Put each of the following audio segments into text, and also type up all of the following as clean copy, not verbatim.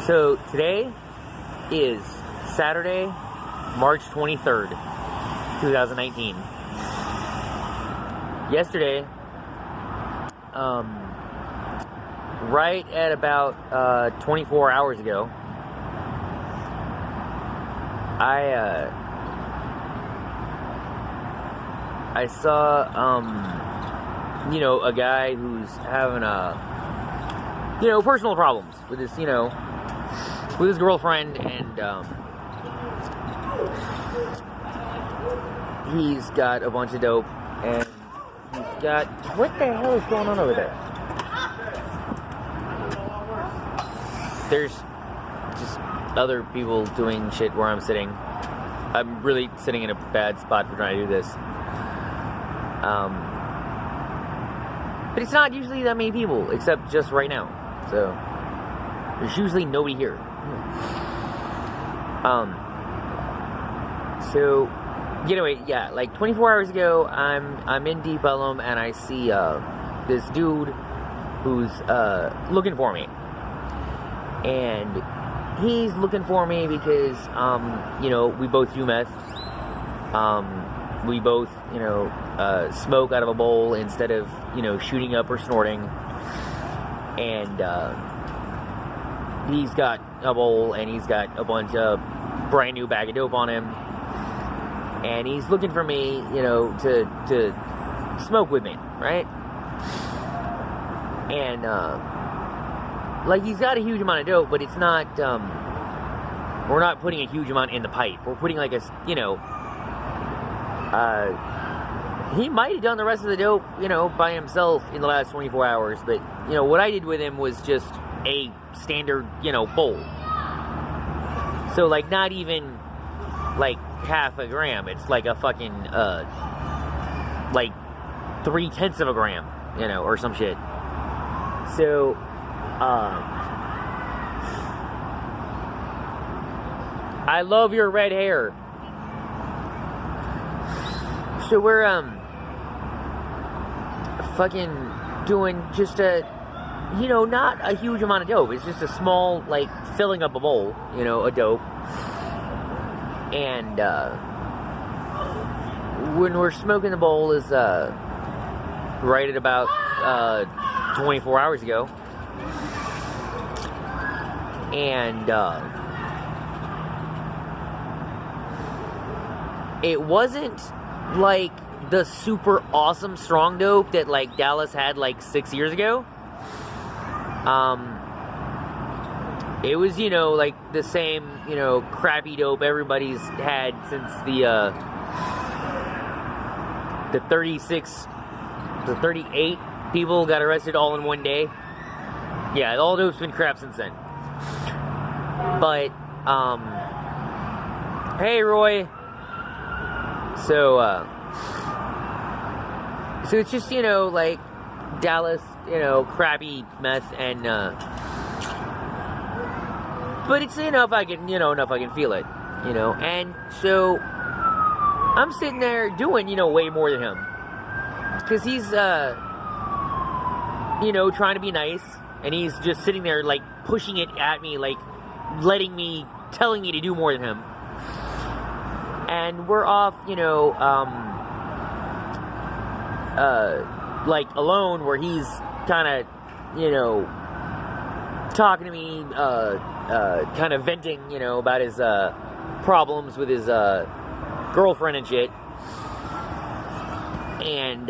So today is Saturday, March 23rd, 2019. Yesterday, right at about 24 hours ago, I saw, a guy who's having personal problems with his, with his girlfriend, and, he's got a bunch of dope, and he's got, what the hell is going on over there? There's just other people doing shit where I'm sitting. I'm really sitting in a bad spot for trying to do this. But it's not usually that many people, except just right now. So, there's usually nobody here. So, anyway, yeah, like 24 hours ago, I'm in Deep Ellum, and I see this dude who's looking for me. And he's looking for me because, we both do meth. We both, smoke out of a bowl instead of, shooting up or snorting. And he's got a bowl, and he's got a bunch of brand new bag of dope on him. And he's looking for me, to smoke with me, right? And, he's got a huge amount of dope, but it's not, we're not putting a huge amount in the pipe. We're putting he might have done the rest of the dope, by himself in the last 24 hours, but, what I did with him was just a standard, bowl. So, not even, half a gram. It's like a fucking, 3/10 of a gram, or some shit. So, I love your red hair. So we're, fucking doing just a, not a huge amount of dope. It's just a small, filling up a bowl, a dope. And, when we're smoking, the bowl is, right at about, 24 hours ago. And, it wasn't the super awesome strong dope that Dallas had 6 years ago. It was, the same, crappy dope everybody's had since the 36, the 38 people got arrested all in one day. Yeah, all dope's been crap since then. But, hey, Roy. So it's just, Dallas, crappy meth, and, but it's enough I can feel it, and so I'm sitting there doing, way more than him, because he's, trying to be nice, and he's just sitting there, pushing it at me, telling me to do more than him. And we're off, alone, where he's kind of, talking to me, kind of venting, about his, problems with his, girlfriend and shit. And,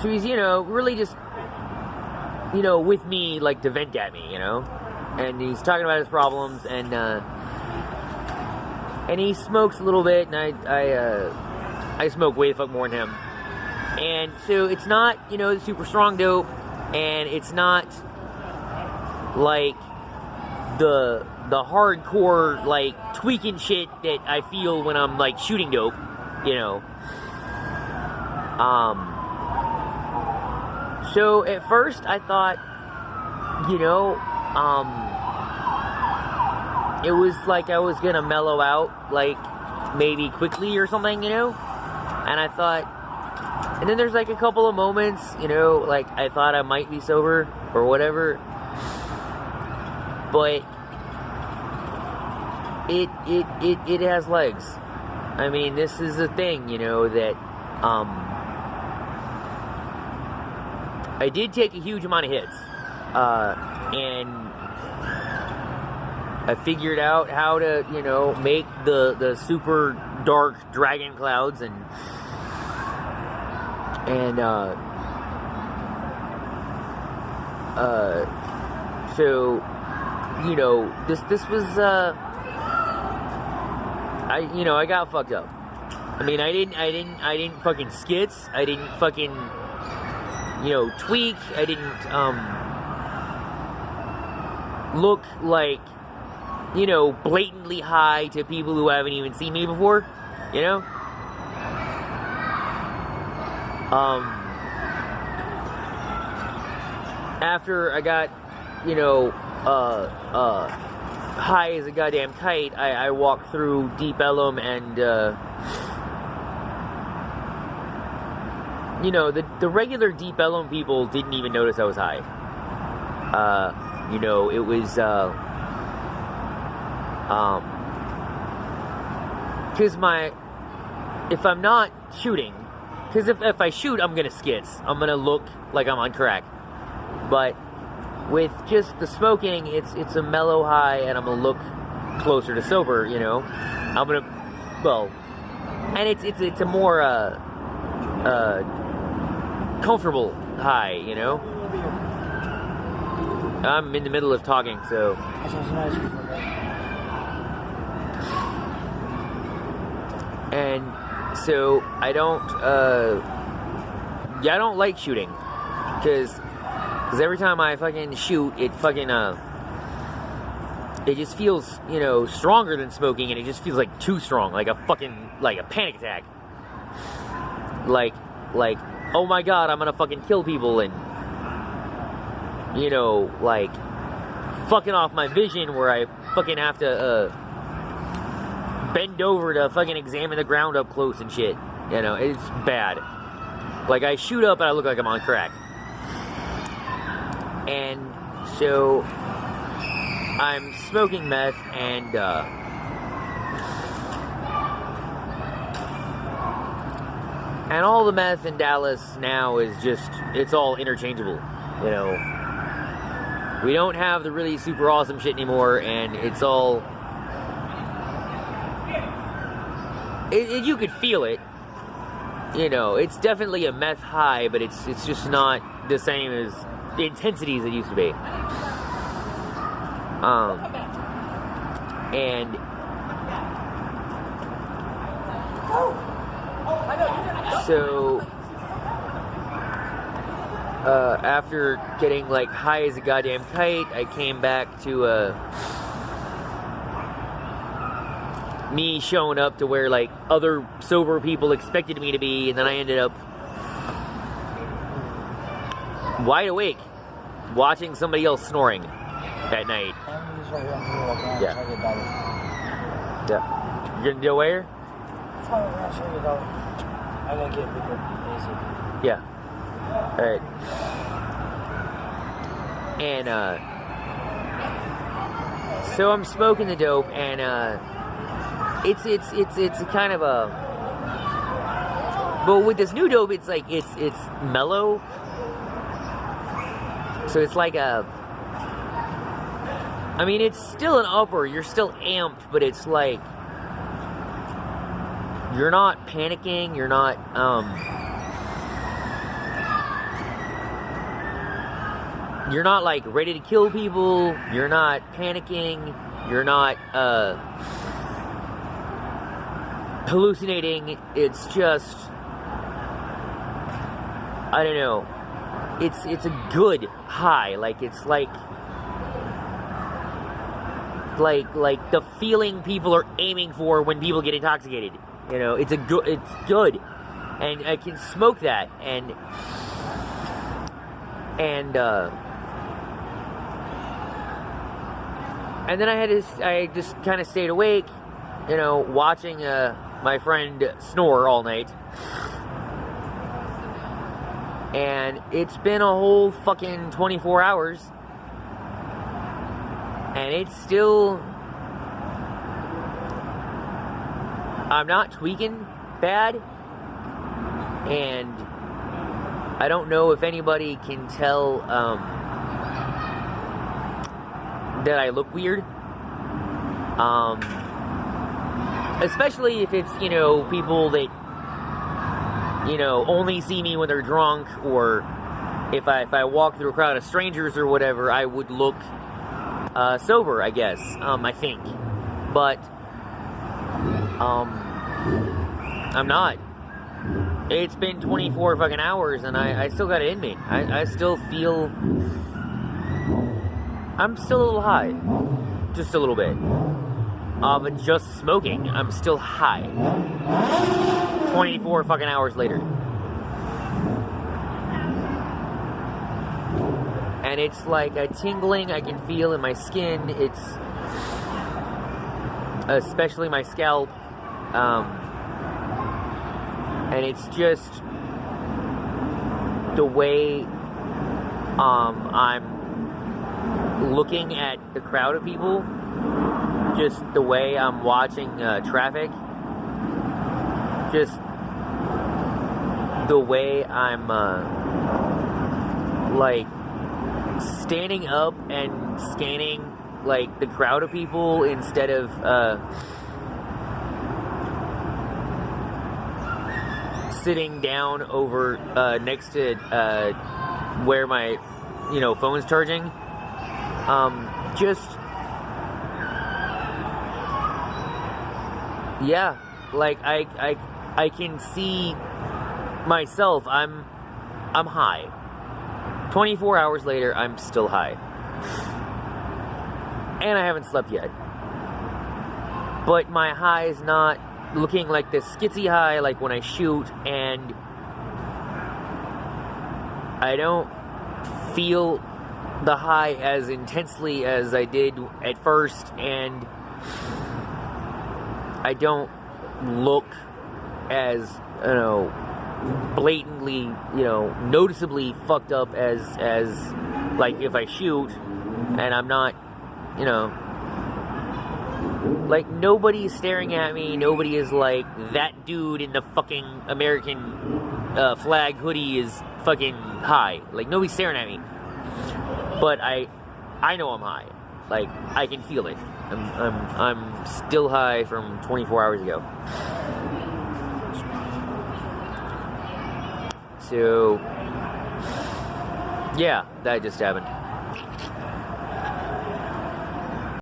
so he's, really just, with me, to vent at me, and he's talking about his problems, and he smokes a little bit, and I smoke way the fuck more than him. And so it's not, super strong dope, and it's not the hardcore, tweaking shit that I feel when I'm, shooting dope, So at first I thought, it was I was gonna mellow out, maybe quickly or something, and I thought, and then there's a couple of moments, I thought I might be sober or whatever, But it has legs. I mean, this is the thing, you know, that I did take a huge amount of hits, and I figured out how to, you know, make the super dark dragon clouds, and so, you know, this was I got fucked up. I mean, I didn't fucking skits. I didn't fucking, you know, tweak. I didn't look like, you know, blatantly high to people who haven't even seen me before, you know? After I got, you know, high as a goddamn kite, I walked through Deep Ellum, and, you know, the regular Deep Ellum people didn't even notice I was high. You know, it was, because if I'm not shooting, because if I shoot, I'm gonna skits. I'm gonna look like I'm on crack. But with just the smoking, it's a mellow high, and I'm gonna look closer to sober, you know. I'm gonna, well, and it's a more, comfortable high, you know. I'm in the middle of talking, so. And so I don't like shooting, because every time I fucking shoot, it fucking it just feels, you know, stronger than smoking, and it just feels like too strong, like a fucking, like a panic attack, like oh my god, I'm gonna fucking kill people, and, you know, like fucking off my vision where I fucking have to bend over to fucking examine the ground up close and shit. You know, it's bad. Like, I shoot up and I look like I'm on crack. And so I'm smoking meth, and all the meth in Dallas now is just, it's all interchangeable, you know. We don't have the really super awesome shit anymore, and it's all, you could feel it, you know. It's definitely a meth high, but it's just not the same as the intensity as it used to be. And so after getting like high as a goddamn kite, I came back to me showing up to where like other sober people expected me to be, and then I ended up wide awake watching somebody else snoring at night. Yeah. You're gonna do where? I gotta get bigger, basically. Yeah. Alright. And so I'm smoking the dope, and it's kind of a, but with this new dope, it's like it's mellow. So it's like a, I mean, it's still an upper, you're still amped, but it's like, you're not panicking, you're not, you're not like ready to kill people, you're not panicking, you're not, hallucinating. It's just, I don't know, it's a good high. Like, it's like the feeling people are aiming for when people get intoxicated. You know, it's good, and I can smoke that, and then I just kind of stayed awake, you know, watching my friend snore all night. And it's been a whole fucking 24 hours. And it's still... I'm not tweaking bad, and I don't know if anybody can tell that I look weird. Especially if it's, you know, people that, you know, only see me when they're drunk, or if I walk through a crowd of strangers or whatever, I would look sober, I guess, I think. But I'm not. It's been 24 fucking hours and I still got it in me. I still feel... I'm still a little high. Just a little bit. But just smoking, I'm still high. 24 fucking hours later. And it's like a tingling I can feel in my skin. It's... especially my scalp. And it's just the way I'm looking at the crowd of people, just the way I'm watching traffic, just the way I'm like standing up and scanning like the crowd of people instead of sitting down over next to where my, you know, phone's charging. Just yeah, like I can see myself. I'm high. 24 hours later, I'm still high. And I haven't slept yet. But my high is not looking like this skitsy high like when I shoot, and I don't feel the high as intensely as I did at first, and I don't look as, you know, blatantly, you know, noticeably fucked up as like if I shoot, and I'm not, you know, like nobody's staring at me, nobody is like, that dude in the fucking American flag hoodie is fucking high, like nobody's staring at me, but I know I'm high, like I can feel it. I'm still high from 24 hours ago. So, yeah, that just happened.